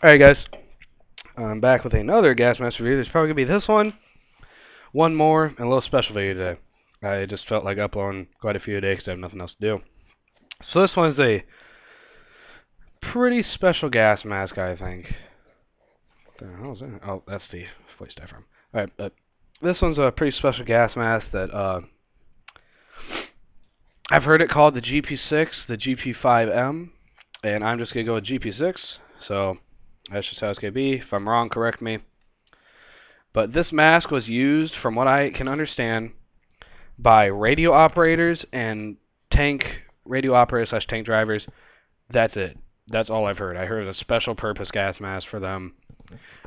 Alright guys, I'm back with another gas mask review. There's probably going to be this one more, and a little special video today. I just felt like uploading quite a few today because I have nothing else to do. So this one's a pretty special gas mask, I think. What the hell is that? Oh, that's the voice diaphragm. Alright, but this one's a pretty special gas mask that I've heard it called the Gp6, the Gp5M, and I'm just going to go with Gp6, so that's just how it's going to be. If I'm wrong, correct me. But this mask was used, from what I can understand, by radio operators and radio operators / tank drivers. That's it. That's all I've heard. I heard a special purpose gas mask for them.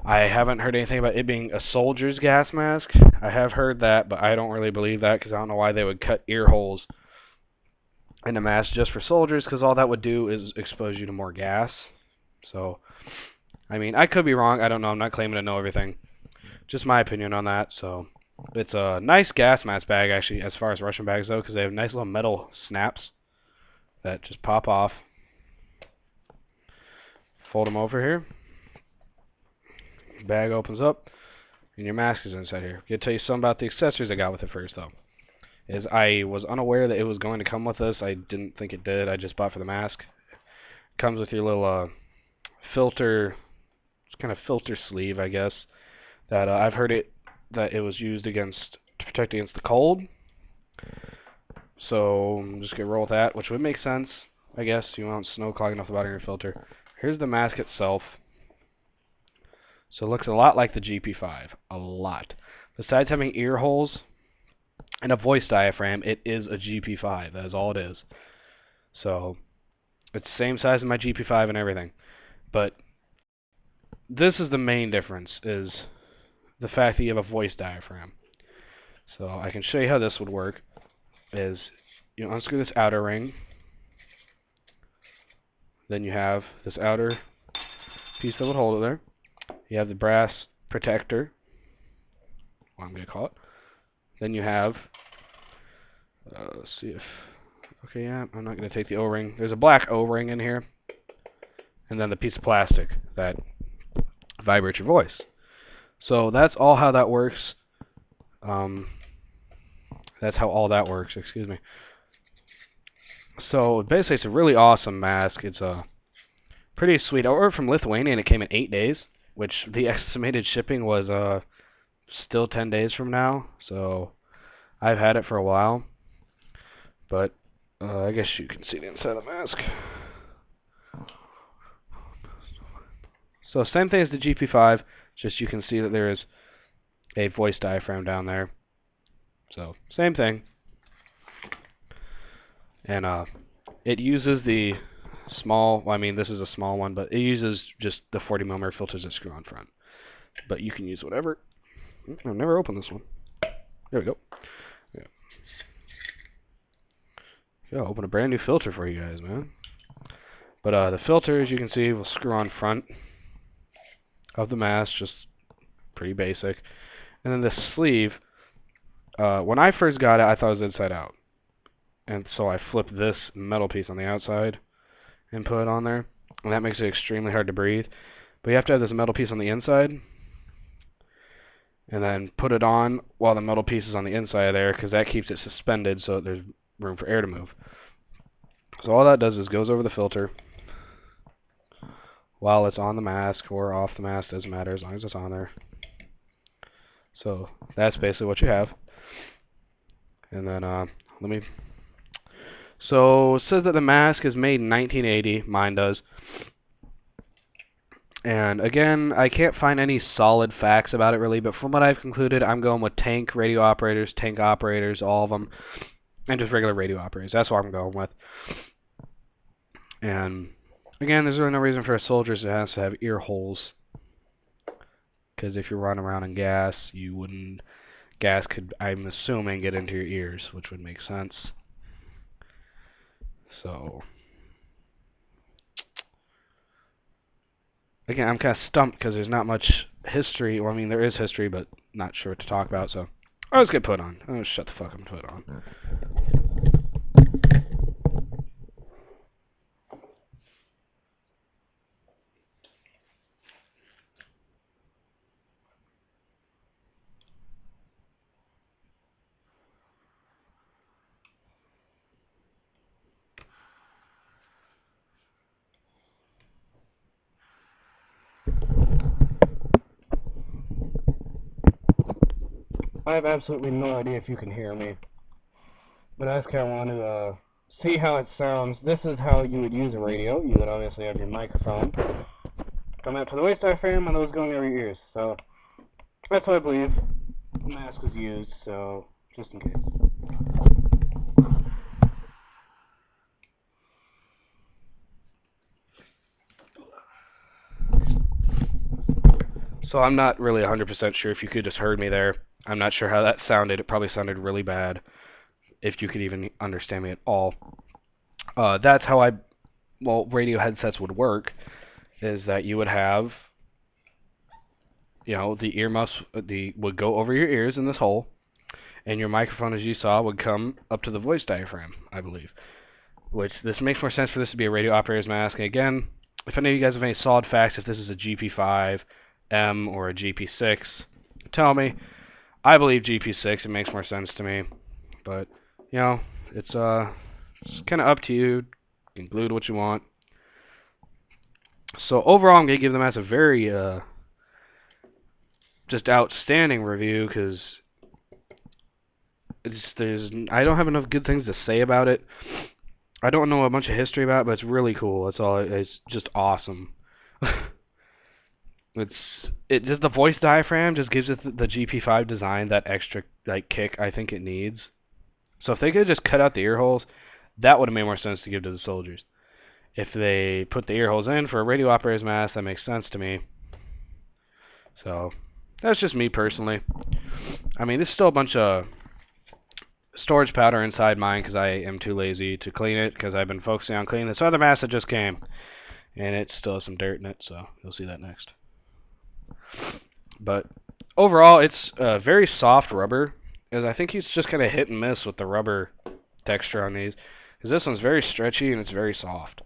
I haven't heard anything about it being a soldier's gas mask. I have heard that, but I don't really believe that because I don't know why they would cut ear holes in a mask just for soldiers, because all that would do is expose you to more gas. So, I mean, I could be wrong. I don't know. I'm not claiming to know everything. Just my opinion on that. So, it's a nice gas mask bag, actually, as far as Russian bags go, because they have nice little metal snaps that just pop off. Fold them over here. Bag opens up, and your mask is inside here. I'm going to tell you something about the accessories I got with it first, though. I was unaware that it was going to come with this. I didn't think it did. I just bought for the mask. It comes with your little filter, it's kind of filter sleeve, I guess. That I've heard that it was used to protect against the cold. So I'm just gonna roll with that, which would make sense, I guess. You want snow clogging off the bottom of your filter. Here's the mask itself. So it looks a lot like the GP5, a lot. Besides having ear holes and a voice diaphragm, it is a GP5. That is all it is. So it's the same size as my GP5 and everything. But this is the main difference, is the fact that you have a voice diaphragm. So I can show you how this would work. Is you unscrew this outer ring. Then you have this outer piece that would hold it there. You have the brass protector, what I'm going to call it. Then you have, let's see if, okay, yeah, I'm not going to take the O-ring. There's a black O-ring in here. And then the piece of plastic that vibrates your voice. So that's all how that works. That's how all that works, excuse me. So basically it's a really awesome mask. It's a pretty sweet. I ordered from Lithuania and it came in 8 days, which the estimated shipping was still 10 days from now. So I've had it for a while. But I guess you can see the inside of the mask. So same thing as the GP5, just you can see that there is a voice diaphragm down there. So same thing. And it uses the small, well, I mean this is a small one, but it uses just the 40mm filters that screw on front. But you can use whatever. I've never opened this one. There we go. Yeah, I'll open a brand new filter for you guys, man. But the filter, as you can see, will screw on front of the mask, just pretty basic. And then the sleeve, when I first got it, I thought it was inside out. And so I flipped this metal piece on the outside and put it on there. And that makes it extremely hard to breathe. But you have to have this metal piece on the inside. And then put it on while the metal piece is on the inside of there, because that keeps it suspended so that there's room for air to move. So all that does is goes over the filter while it's on the mask or off the mask, doesn't matter as long as it's on there. So that's basically what you have. And then so it says that the mask is made in 1980, mine does. And again, I can't find any solid facts about it really, but from what I've concluded, I'm going with tank radio operators, tank operators, all of them, and just regular radio operators. That's what I'm going with. And again, there's really no reason for a soldier to have ear holes, because if you're running around in gas, gas could, I'm assuming, get into your ears, which would make sense. So again, I'm kind of stumped because there's not much history. Well, I mean, there is history, but not sure what to talk about. So let's get put on. Oh, shut the fuck up and put it on. I have absolutely no idea if you can hear me, but I just kind of want to see how it sounds. This is how you would use a radio. You would obviously have your microphone come out to the waist diaphragm, and those going over your ears. So that's what I believe the mask was used, so just in case. So I'm not really 100% sure if you could just heard me there. I'm not sure how that sounded. It probably sounded really bad, if you could even understand me at all. That's how radio headsets would work, is that you would have, the earmuffs would go over your ears in this hole, and your microphone, as you saw, would come up to the voice diaphragm, I believe. Which, this makes more sense for this to be a radio operator's mask. And again, if any of you guys have any solid facts, if this is a GP5M or a GP6, tell me. I believe GP6. It makes more sense to me. But, it's kind of up to you. You can glue to what you want. So overall, I'm going to give the mask a very just outstanding review, because I don't have enough good things to say about it. I don't know a bunch of history about it, but it's really cool. That's all. It's just awesome. It just, the voice diaphragm just gives it the GP5 design that extra kick I think it needs. So if they could just cut out the ear holes, that would have made more sense to give to the soldiers. If they put the ear holes in for a radio operator's mask, that makes sense to me. So that's just me personally. I mean, there's still a bunch of storage powder inside mine because I am too lazy to clean it, because I've been focusing on cleaning this other mask that just came, and it still has some dirt in it, so you'll see that next. But overall, it's a very soft rubber, because I think he's just kind of hit and miss with the rubber texture on these, because this one's very stretchy and it's very soft,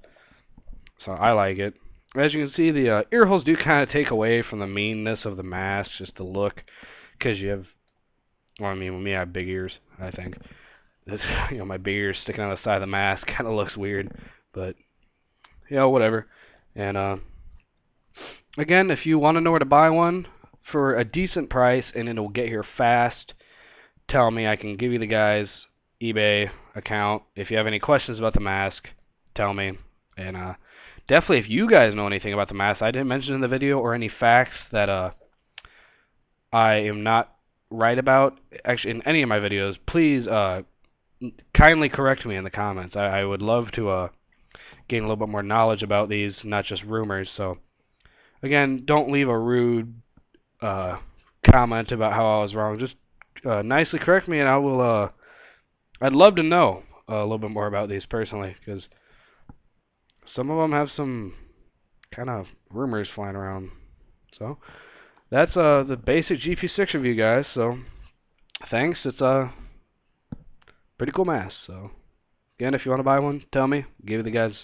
so I like it. As you can see, the ear holes do kind of take away from the meanness of the mask, just the look, because you have, well, I mean, with me, I have big ears, I think. This, my big ears sticking out the side of the mask kind of looks weird, but, whatever. And, again, if you want to know where to buy one for a decent price and it'll get here fast, tell me. I can give you the guy's eBay account. If you have any questions about the mask, tell me. And, definitely, if you guys know anything about the mask I didn't mention in the video, or any facts that I am not right about, actually, in any of my videos, please kindly correct me in the comments. I would love to gain a little bit more knowledge about these, not just rumors. So, again, don't leave a rude comment about how I was wrong. Just nicely correct me, and I will. I'd love to know a little bit more about these personally, because some of them have some kind of rumors flying around. So that's the basic GP6 review, guys. So thanks. It's a pretty cool mask. So again, if you want to buy one, tell me. Give the guys